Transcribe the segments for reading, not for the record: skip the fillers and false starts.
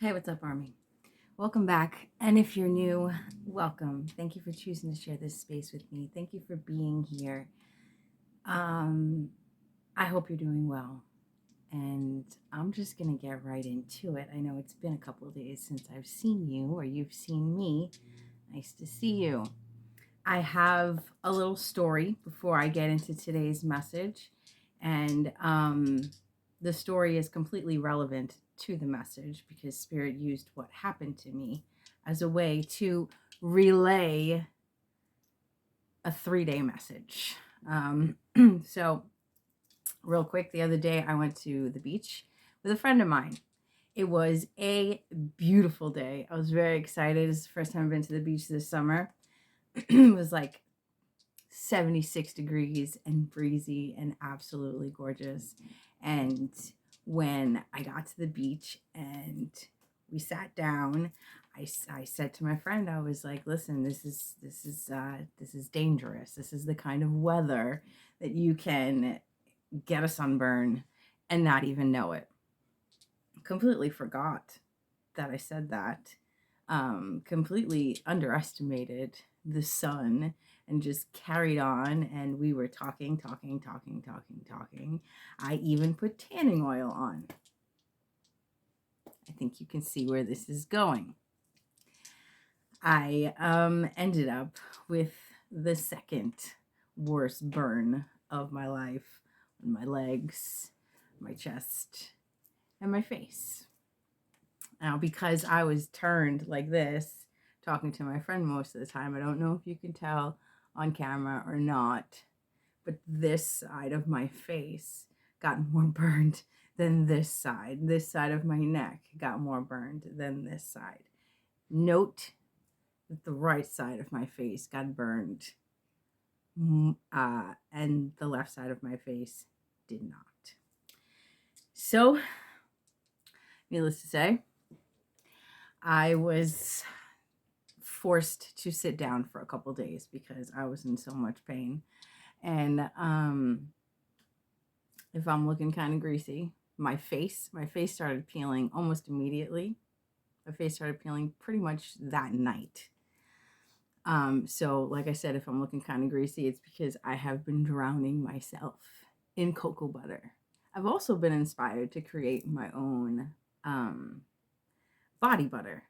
Hey, what's up, Army? Welcome back. And if you're new, welcome. Thank you for choosing to share this space with me. Thank you for being here. Um, I hope you're doing well. And I'm just going to get right into it. I know it's been a couple of days since I've seen you or you've seen me. Nice to see you. I have a little story before I get into today's message. And the story is completely relevant to the message because Spirit used what happened to me as a way to relay a 3-day message. So, real quick, the other day I went to the beach with a friend of mine. It was a beautiful day. I was very excited. It's the first time I've been to the beach this summer. It was like 76 degrees and breezy and absolutely gorgeous. And when I got to the beach and we sat down, I said to my friend, I was like, listen, this is dangerous. This is the kind of weather that you can get a sunburn and not even know it. Completely forgot that I said that. Completely underestimated the sun and just carried on, and we were talking. I even put tanning oil on. I think you can see where this is going. I ended up with the second worst burn of my life on my legs, my chest, and my face. Now, because I was turned like this, talking to my friend most of the time, I don't know if you can tell on camera or not, but this side of my face got more burned than this side. This side of my neck got more burned than this side. Note that the right side of my face got burned, and the left side of my face did not. So, needless to say, I was forced to sit down for a couple days because I was in so much pain. And if I'm looking kind of greasy, my face started peeling almost immediately. My face started peeling pretty much that night. So like I said, if I'm looking kind of greasy, it's because I have been drowning myself in cocoa butter. I've also been inspired to create my own body butter,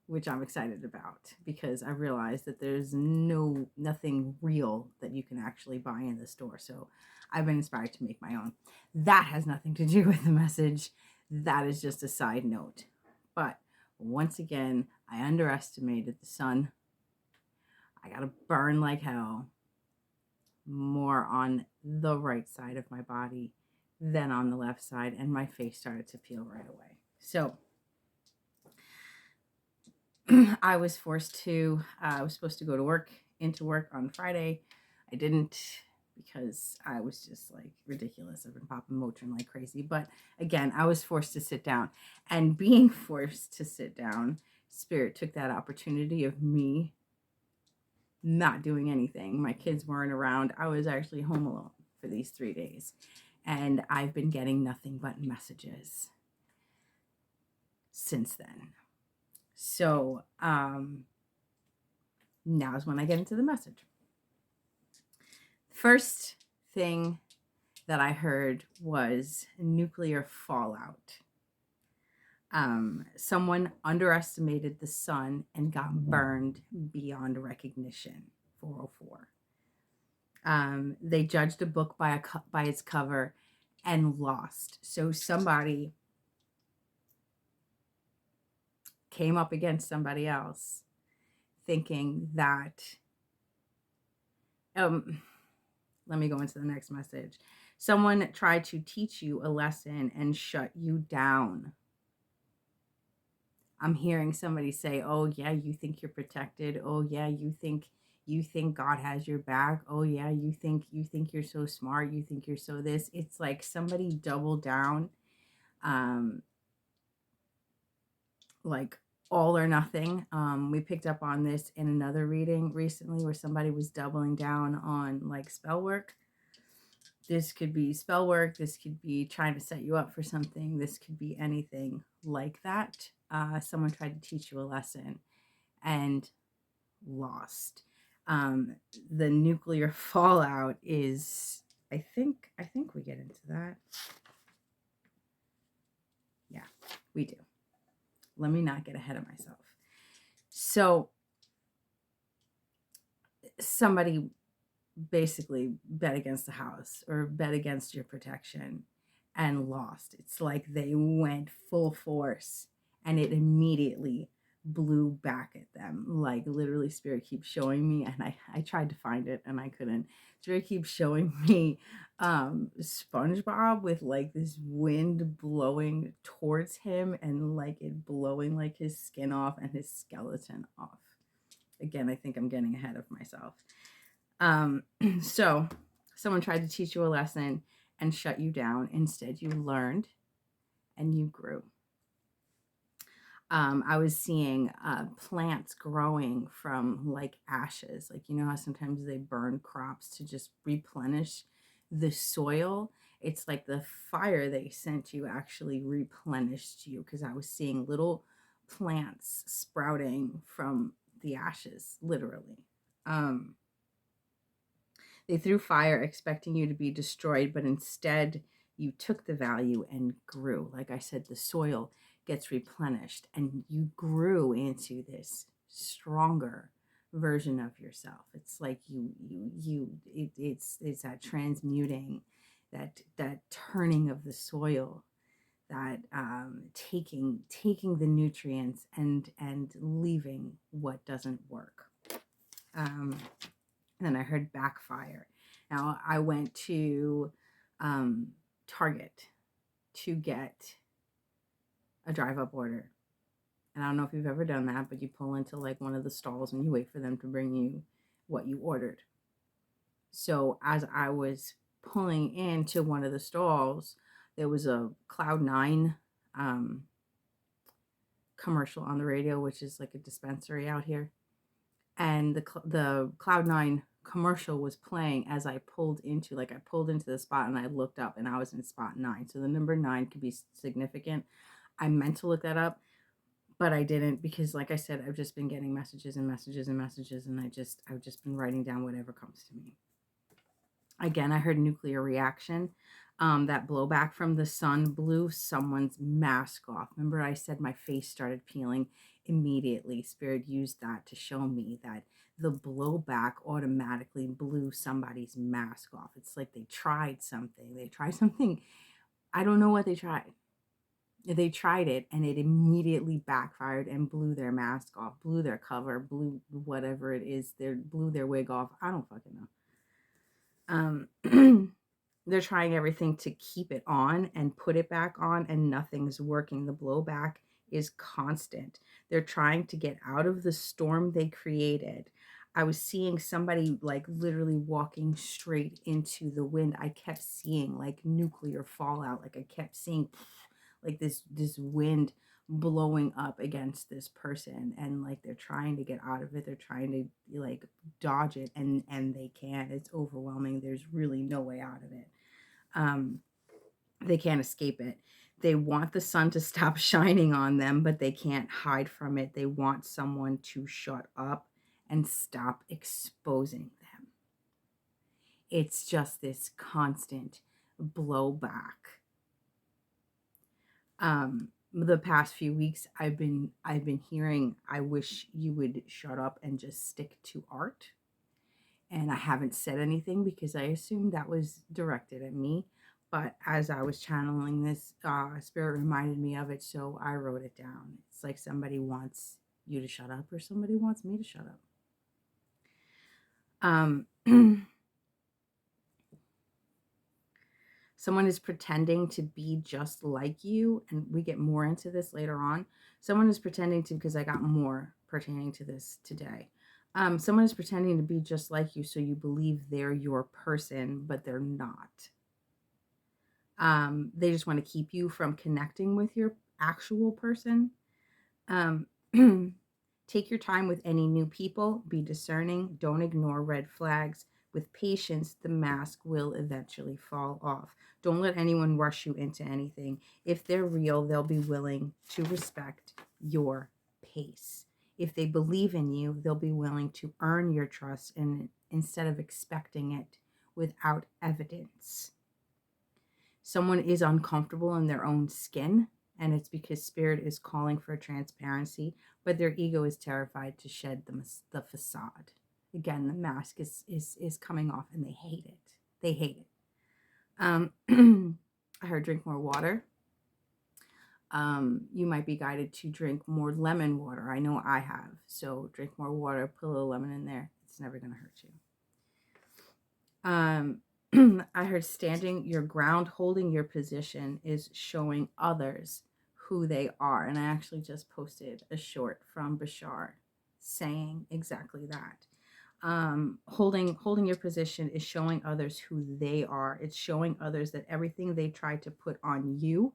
which I'm excited about because I realized that there's nothing real that you can actually buy in the store. So I've been inspired to make my own. That has nothing to do with the message. That is just a side note. But once again, I underestimated the sun. I got to burn like hell more on the right side of my body than on the left side, and my face started to peel right away. So I was supposed to go into work on Friday. I didn't because I was just like ridiculous. I've been popping Motrin like crazy. But again, I was forced to sit down. And being forced to sit down, Spirit took that opportunity of me not doing anything. My kids weren't around. I was actually home alone for these 3 days. And I've been getting nothing but messages since then. So now is when I get into the message. First thing that I heard was nuclear fallout. Someone underestimated the sun and got burned beyond recognition. 404. They judged a book by its cover and lost. So somebody came up against somebody else thinking that let me go into the next message. Someone tried to teach you a lesson and shut you down. I'm hearing somebody say, oh yeah, you think you're protected. Oh yeah, you think God has your back. Oh yeah, you think you're so smart. You think you're so this. It's like somebody doubled down, like all or nothing. We picked up on this in another reading recently where somebody was doubling down on like spell work. This could be spell work. This could be trying to set you up for something. This could be anything like that. Someone tried to teach you a lesson and lost. The nuclear fallout is, I think we get into that. Yeah, we do. Let me not get ahead of myself. So somebody basically bet against the house or bet against your protection and lost. It's like they went full force and it immediately blew back at them. Like literally Spirit keeps showing me, and I tried to find it and I couldn't. Spirit keeps showing me SpongeBob with like this wind blowing towards him and like it blowing like his skin off and his skeleton off. Again, I think I'm getting ahead of myself. So someone tried to teach you a lesson and shut you down. Instead, you learned and you grew. I was seeing plants growing from like ashes. Like, you know how sometimes they burn crops to just replenish the soil? It's like the fire they sent you actually replenished you, because I was seeing little plants sprouting from the ashes, literally. They threw fire expecting you to be destroyed, but instead you took the value and grew. Like I said, the soil gets replenished and you grew into this stronger version of yourself. It's like it's that transmuting, that turning of the soil, that taking the nutrients and leaving what doesn't work. Then I heard backfire. Now I went to Target to get a drive up order. And I don't know if you've ever done that, but you pull into like one of the stalls and you wait for them to bring you what you ordered. So as I was pulling into one of the stalls, there was a Cloud9 commercial on the radio, which is like a dispensary out here. And the Cloud9 commercial was playing as I pulled into the spot, and I looked up and I was in spot 9. So the number 9 could be significant. I meant to look that up, but I didn't, because like I said, I've just been getting messages and messages and messages, and I've just been writing down whatever comes to me. Again, I heard nuclear reaction. That blowback from the sun blew someone's mask off. Remember I said my face started peeling immediately? Spirit used that to show me that the blowback automatically blew somebody's mask off. It's like they tried something. I don't know what they tried. They tried it and it immediately backfired and blew their mask off, blew their cover, blew whatever it is, blew their wig off. I don't fucking know. They're trying everything to keep it on and put it back on, and nothing's working. The blowback is constant. They're trying to get out of the storm they created. I was seeing somebody like literally walking straight into the wind. I kept seeing like nuclear fallout. Like I kept seeing like this wind blowing up against this person, and like they're trying to get out of it. They're trying to like dodge it, and they can't. It's overwhelming. There's really no way out of it. They can't escape it. They want the sun to stop shining on them, but they can't hide from it. They want someone to shut up and stop exposing them. It's just this constant blowback. The past few weeks I've been hearing, I wish you would shut up and just stick to art. And I haven't said anything because I assumed that was directed at me. But as I was channeling this, Spirit reminded me of it, so I wrote it down. It's like somebody wants you to shut up or somebody wants me to shut up. Someone is pretending to be just like you, and we get more into this later on. Someone is pretending to, because I got more pertaining to this today. Someone is pretending to be just like you, so you believe they're your person, but they're not. They just want to keep you from connecting with your actual person. Take your time with any new people. Be discerning. Don't ignore red flags. With patience, the mask will eventually fall off. Don't let anyone rush you into anything. If they're real, they'll be willing to respect your pace. If they believe in you, they'll be willing to earn your trust and instead of expecting it without evidence. Someone is uncomfortable in their own skin, and it's because spirit is calling for transparency, but their ego is terrified to shed the facade. Again, the mask is coming off, and they hate it. They hate it. I heard drink more water. You might be guided to drink more lemon water. I know I have. So drink more water, put a little lemon in there. It's never going to hurt you. I heard standing your ground, holding your position is showing others who they are. And I actually just posted a short from Bashar saying exactly that. Holding your position is showing others who they are. It's showing others that everything they tried to put on you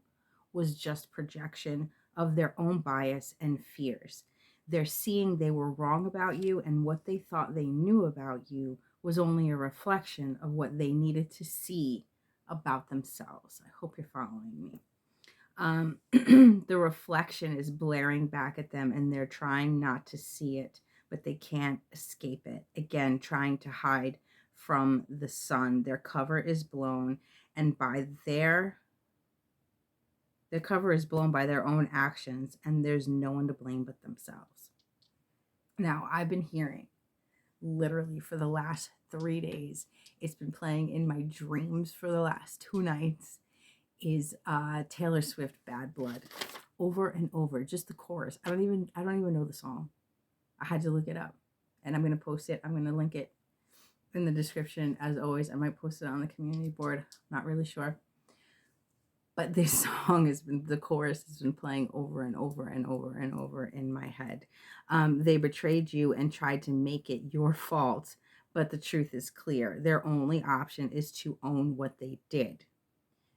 was just projection of their own bias and fears. They're seeing they were wrong about you, and what they thought they knew about you was only a reflection of what they needed to see about themselves. I hope you're following me. The reflection is blaring back at them, and they're trying not to see it, but they can't escape it. Again, trying to hide from the sun. Their cover is blown, and by their cover is blown by their own actions, and there's no one to blame but themselves. Now, I've been hearing literally for the last 3 days, it's been playing in my dreams for the last 2 nights, is Taylor Swift Bad Blood over and over, just the chorus. I don't even know the song. I had to look it up, and I'm going to post it. I'm going to link it in the description as always. I might post it on the community board, not really sure. But this song has been, the chorus has been playing over and over and over and over in my head. They betrayed you and tried to make it your fault, but the truth is clear. Their only option is to own what they did.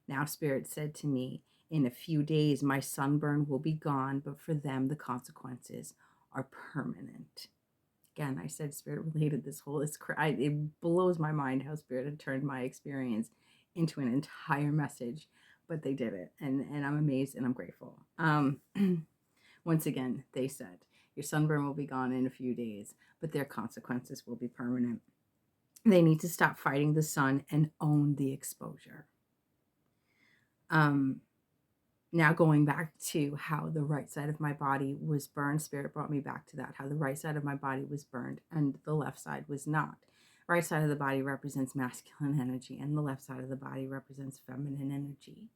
Now, Spirit said to me, in a few days, my sunburn will be gone, but for them, the consequences are permanent. Again, I said Spirit related this whole, it blows my mind how Spirit had turned my experience into an entire message, but they did it, and I'm amazed and I'm grateful. Once again, they said, your sunburn will be gone in a few days, but their consequences will be permanent. They need to stop fighting the sun and own the exposure. Now going back to how the right side of my body was burned, Spirit brought me back to that, how the right side of my body was burned and the left side was not. Right side of the body represents masculine energy, and the left side of the body represents feminine energy.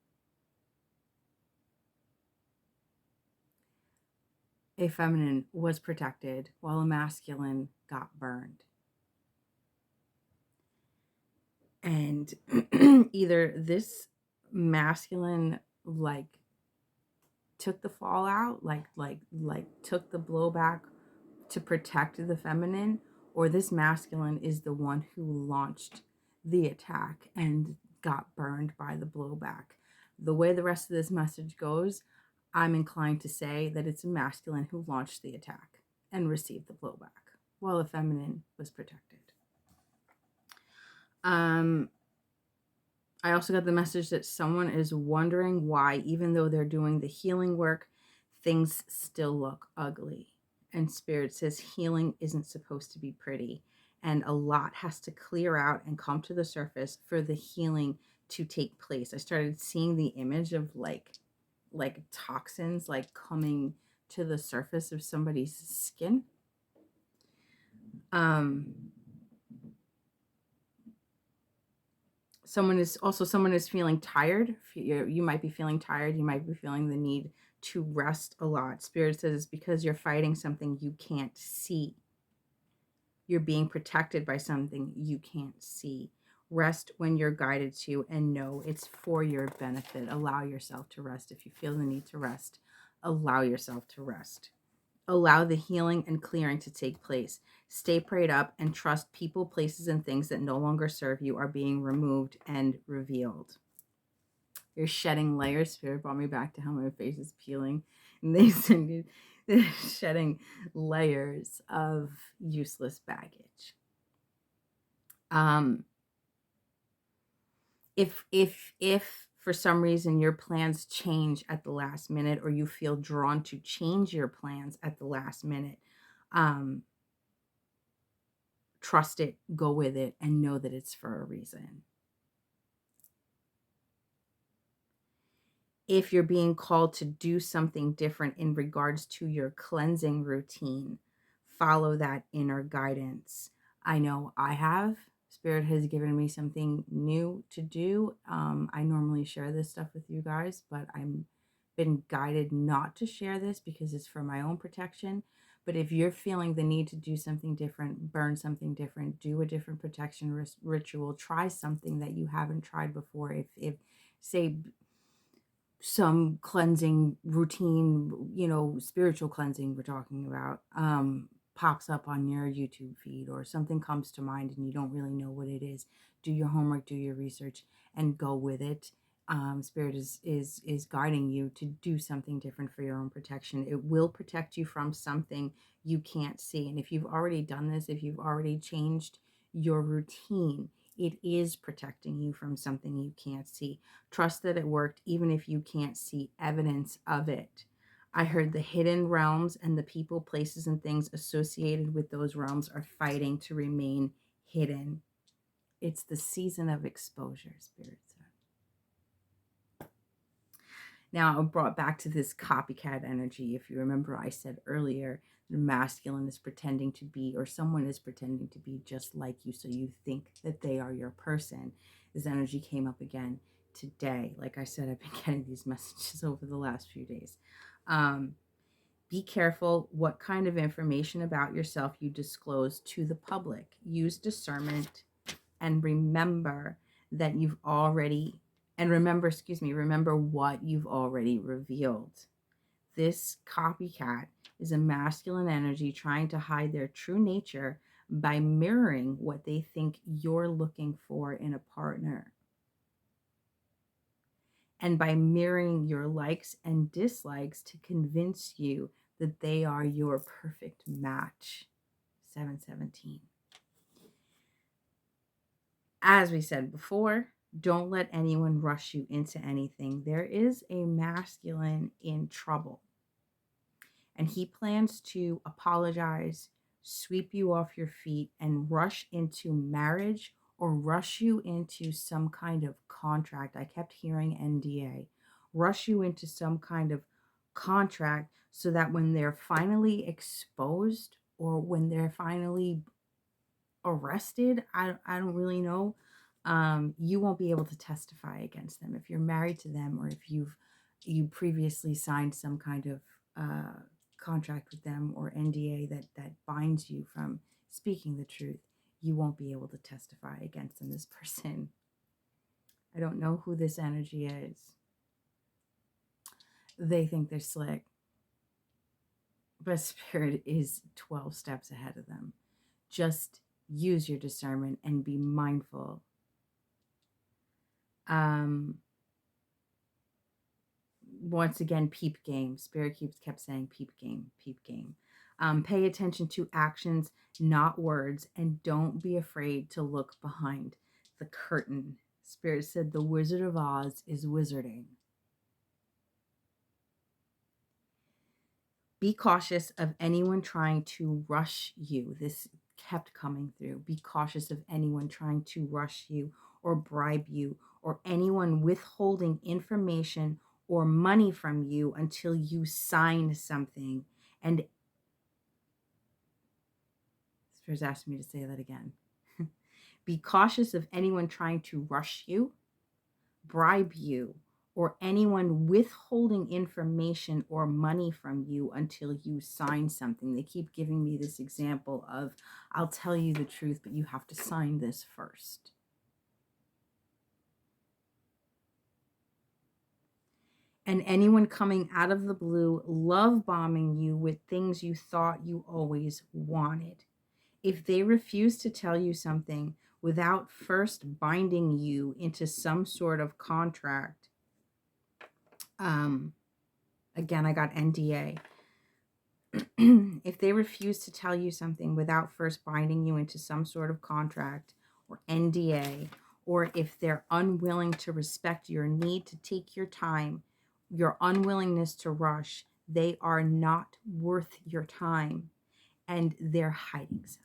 A feminine was protected while a masculine got burned. And either this masculine took the fallout, took the blowback to protect the feminine, or this masculine is the one who launched the attack and got burned by the blowback. The way the rest of this message goes, I'm inclined to say that it's a masculine who launched the attack and received the blowback, while the feminine was protected. I also got the message that someone is wondering why, even though they're doing the healing work, things still look ugly. And Spirit says healing isn't supposed to be pretty, and a lot has to clear out and come to the surface for the healing to take place. I started seeing the image of like toxins coming to the surface of somebody's skin. Someone is feeling tired. You might be feeling tired. You might be feeling the need to rest a lot. Spirit says it's because you're fighting something you can't see. You're being protected by something you can't see. Rest when you're guided to, and know it's for your benefit. Allow yourself to rest. If you feel the need to rest, allow yourself to rest. Allow the healing and clearing to take place. Stay prayed up and trust people, places, and things that no longer serve you are being removed and revealed. You're shedding layers. Spirit brought me back to how my face is peeling. And they send you shedding layers of useless baggage. Um, if for some reason your plans change at the last minute, or you feel drawn to change your plans at the last minute, um, trust it, go with it, and know that it's for a reason. If you're being called to do something different in regards to your cleansing routine, follow that inner guidance. I know I have. Spirit has given me something new to do. I normally share this stuff with you guys, but I'm been guided not to share this because it's for my own protection. But if you're feeling the need to do something different, burn something different, do a different protection ritual, try something that you haven't tried before. If say some cleansing routine, spiritual cleansing we're talking about, pops up on your YouTube feed, or something comes to mind and you don't really know what it is, do your homework, do your research, and go with it. Spirit is guiding you to do something different for your own protection. It will protect you from something you can't see. And if you've already done this, if you've already changed your routine, it is protecting you from something you can't see. Trust that it worked, even if you can't see evidence of it. I heard the hidden realms and the people, places, and things associated with those realms are fighting to remain hidden. It's the season of exposure, Spirit said. Now, I'm brought back to this copycat energy. If you remember, I said earlier, the masculine is pretending to be, or someone is pretending to be just like you, so you think that they are your person. This energy came up again today. Like I said, I've been getting these messages over the last few days. Be careful what kind of information about yourself you disclose to the public. Use discernment, and remember that you've already, remember what you've already revealed. This copycat is a masculine energy trying to hide their true nature by mirroring what they think you're looking for in a partner, and by mirroring your likes and dislikes to convince you that they are your perfect match. 717. As we said before, don't let anyone rush you into anything. There is a masculine in trouble, and he plans to apologize, sweep you off your feet, and rush into marriage, or rush you into some kind of contract. I kept hearing NDA. Rush you into some kind of contract so that when they're finally exposed, or when they're finally arrested, I don't really know, you won't be able to testify against them if you're married to them, or if you previously signed some kind of contract with them, or NDA that binds you from speaking the truth. You won't be able to testify against them. This person, I don't know who this energy is. They think they're slick, but Spirit is 12 steps ahead of them. Just use your discernment and be mindful. Once again, peep game. Spirit kept saying peep game, peep game. Pay attention to actions, not words, and don't be afraid to look behind the curtain. Spirit said the Wizard of Oz is wizarding. Be cautious of anyone trying to rush you. This kept coming through. Be cautious of anyone trying to rush you, or bribe you, or anyone withholding information or money from you until you sign something. And Spirit's asking me to say that again. Be cautious of anyone trying to rush you, bribe you, or anyone withholding information or money from you until you sign something. They keep giving me this example of, I'll tell you the truth, but you have to sign this first. And anyone coming out of the blue, love bombing you with things you thought you always wanted. If they refuse to tell you something without first binding you into some sort of contract, again, I got NDA. If they refuse to tell you something without first binding you into some sort of contract, or NDA, or if they're unwilling to respect your need to take your time, your unwillingness to rush, they are not worth your time and they're hiding something.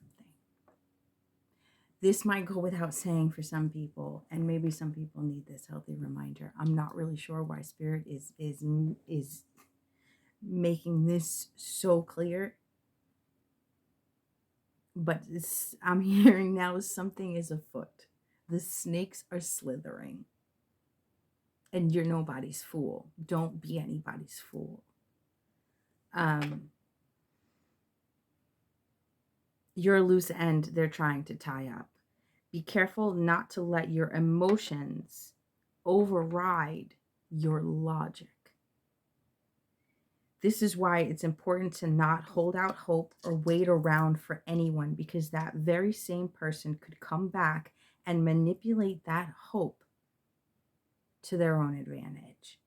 This might go without saying for some people, and maybe some people need this healthy reminder. I'm not really sure why Spirit is making this so clear, but I'm hearing now something is afoot. The snakes are slithering, and you're nobody's fool. Don't be anybody's fool. You're a loose end they're trying to tie up. Be careful not to let your emotions override your logic. This is why it's important to not hold out hope or wait around for anyone, because that very same person could come back and manipulate that hope to their own advantage.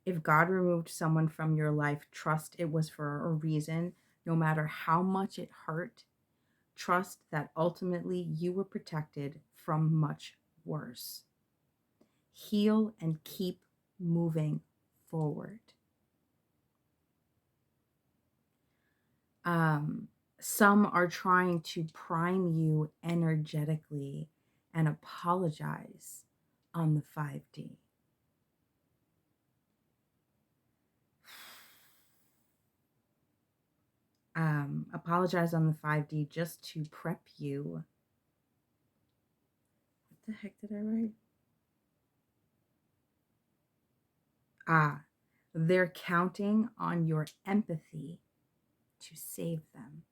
If God removed someone from your life, trust it was for a reason, no matter how much it hurt. Trust that ultimately you were protected from much worse. Heal and keep moving forward. Some are trying to prime you energetically and apologize on the 5D. Apologize on the 5D just to prep you. What the heck did I write? They're counting on your empathy to save them.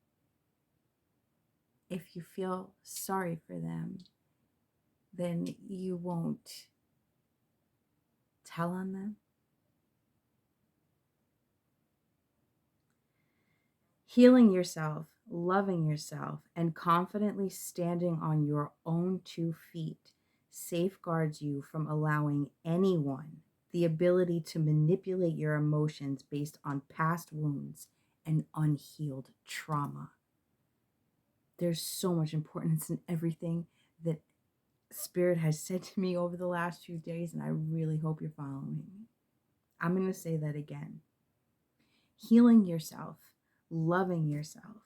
If you feel sorry for them, then you won't tell on them. Healing yourself, loving yourself, and confidently standing on your own 2 feet safeguards you from allowing anyone the ability to manipulate your emotions based on past wounds and unhealed trauma. There's so much importance in everything that Spirit has said to me over the last few days, and I really hope you're following me. I'm going to say that again. Healing yourself, loving yourself,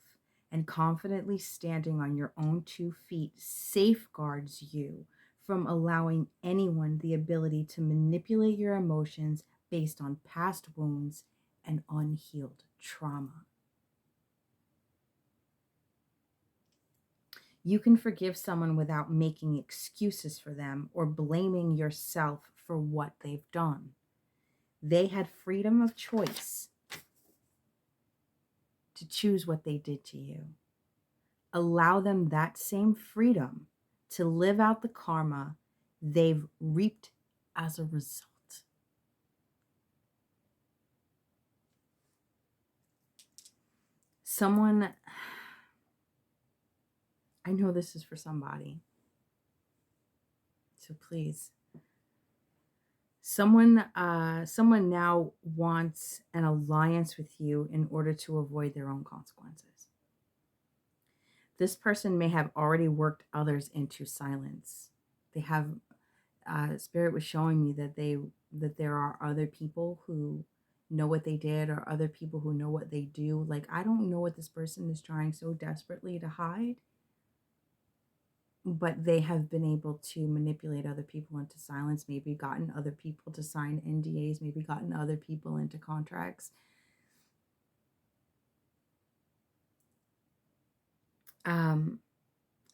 and confidently standing on your own 2 feet safeguards you from allowing anyone the ability to manipulate your emotions based on past wounds and unhealed trauma. You can forgive someone without making excuses for them or blaming yourself for what they've done. They had freedom of choice to choose what they did to you. Allow them that same freedom to live out the karma they've reaped as a result. Someone, I know this is for somebody, so please. Someone now wants an alliance with you in order to avoid their own consequences. This person may have already worked others into silence. They have, Spirit was showing me that there are other people who know what they did, or other people who know what they do. Like, I don't know what this person is trying so desperately to hide, but they have been able to manipulate other people into silence, maybe gotten other people to sign NDAs, maybe gotten other people into contracts.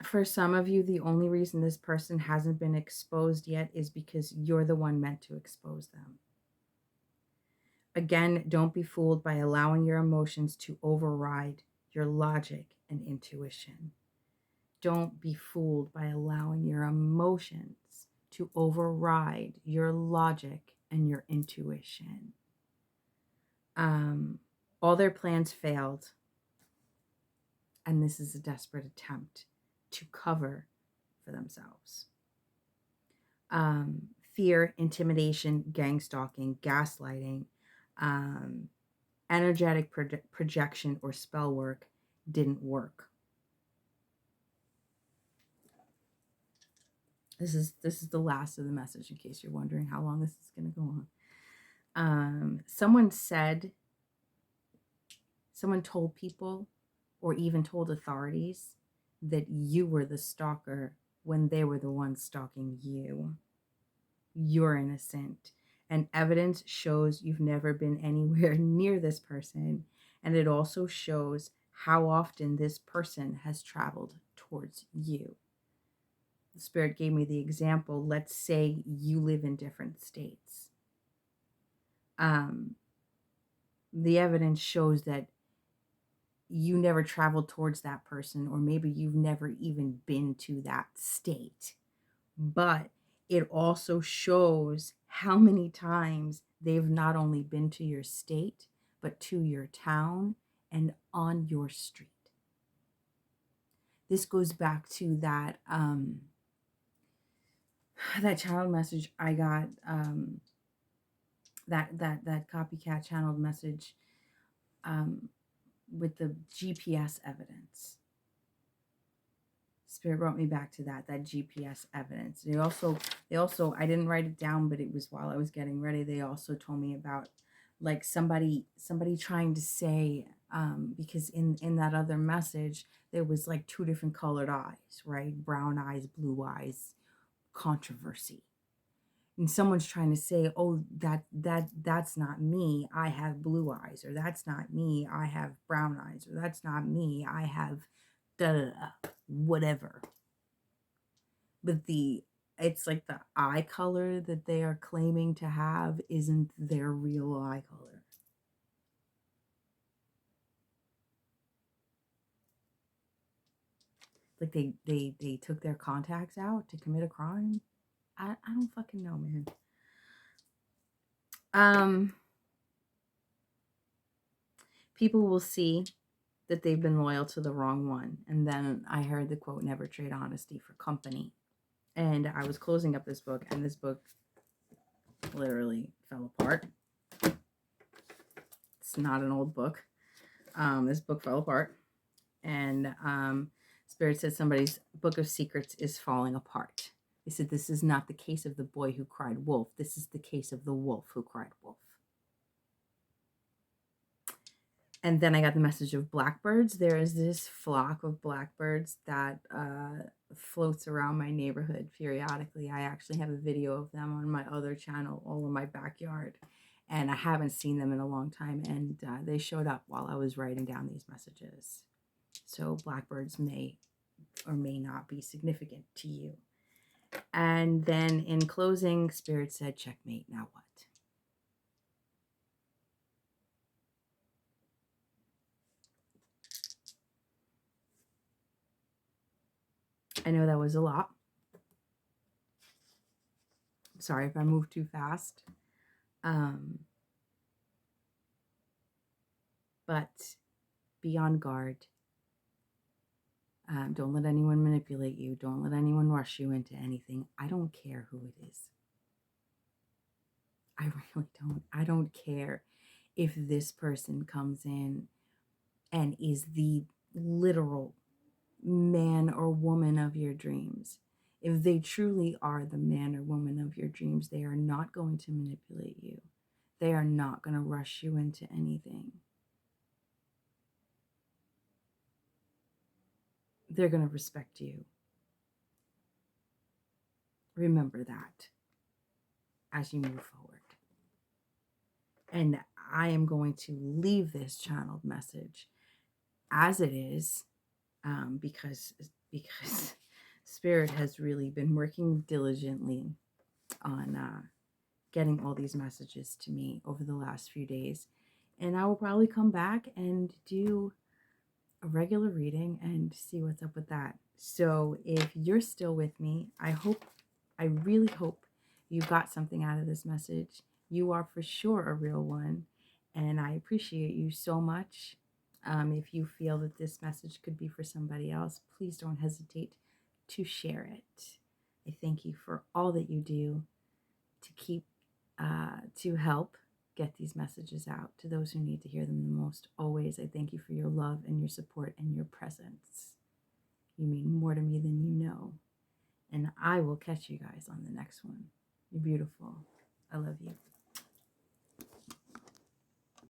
For some of you, the only reason this person hasn't been exposed yet is because you're the one meant to expose them. Again, don't be fooled by allowing your emotions to override your logic and intuition. Don't be fooled by allowing your emotions to override your logic and your intuition. All their plans failed, and this is a desperate attempt to cover for themselves. Fear, intimidation, gang stalking, gaslighting, energetic projection, or spell work didn't work. This is the last of the message, in case you're wondering how long this is going to go on. Someone told people, or even told authorities, that you were the stalker when they were the ones stalking you. You're innocent, and evidence shows you've never been anywhere near this person, and it also shows how often this person has traveled towards you. The Spirit gave me the example. Let's say you live in different states. The evidence shows that you never traveled towards that person, or maybe you've never even been to that state. But it also shows how many times they've not only been to your state, but to your town and on your street. This goes back to that that child message I got, that copycat channeled message, with the GPS evidence. Spirit brought me back to that GPS evidence. They also, I didn't write it down, but it was while I was getting ready. They also told me about, like, somebody trying to say, because in that other message, there was like two different colored eyes, right? Brown eyes, blue eyes, controversy. And someone's trying to say, oh, that's not me, I have blue eyes, or that's not me, I have brown eyes, or that's not me, I have da da da, whatever. But it's like the eye color that they are claiming to have isn't their real eye color. Like they took their contacts out to commit a crime. I don't fucking know, man. People will see that they've been loyal to the wrong one. And then I heard the quote, never trade honesty for company. And I was closing up this book, and this book literally fell apart. It's not an old book. This book fell apart. And Spirit said somebody's book of secrets is falling apart. They said, this is not the case of the boy who cried wolf. This is the case of the wolf who cried wolf. And then I got the message of blackbirds. There is this flock of blackbirds that floats around my neighborhood periodically. I actually have a video of them on my other channel, all in my backyard. And I haven't seen them in a long time. And they showed up while I was writing down these messages. So blackbirds may or may not be significant to you. And then in closing, Spirit said, checkmate, now what? I know that was a lot. Sorry if I moved too fast. But be on guard. Don't let anyone manipulate you. Don't let anyone rush you into anything. I don't care who it is. I really don't. I don't care if this person comes in and is the literal man or woman of your dreams. If they truly are the man or woman of your dreams, they are not going to manipulate you. They are not going to rush you into anything. They're going to respect you. Remember that as you move forward. And I am going to leave this channeled message as it is, because Spirit has really been working diligently on getting all these messages to me over the last few days. And I will probably come back and do a regular reading and see what's up with that. So if you're still with me, I really hope you got something out of this message. You are for sure a real one, and I appreciate you so much. If you feel that this message could be for somebody else, please don't hesitate to share it. I thank you for all that you do to help get these messages out to those who need to hear them the most. Always, I thank you for your love and your support and your presence. You mean more to me than you know. And I will catch you guys on the next one. You're beautiful. I love you.